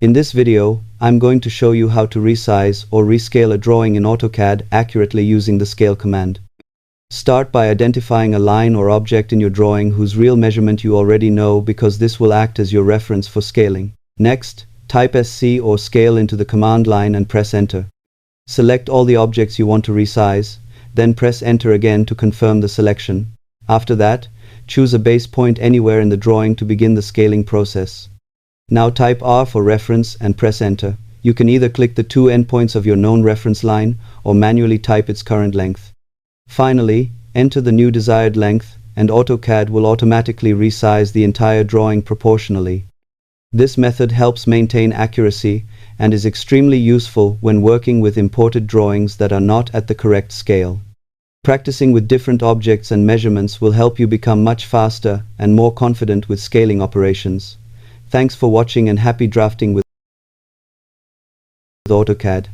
In this video, I'm going to show you how to resize or rescale a drawing in AutoCAD accurately using the scale command. Start by identifying a line or object in your drawing whose real measurement you already know, because this will act as your reference for scaling. Next, type SC or scale into the command line and press enter. Select all the objects you want to resize, then press enter again to confirm the selection. After that, choose a base point anywhere in the drawing to begin the scaling process. Now type R for reference and press enter. You can either click the two endpoints of your known reference line or manually type its current length. Finally, enter the new desired length, and AutoCAD will automatically resize the entire drawing proportionally. This method helps maintain accuracy and is extremely useful when working with imported drawings that are not at the correct scale. Practicing with different objects and measurements will help you become much faster and more confident with scaling operations. Thanks for watching and happy drafting with AutoCAD.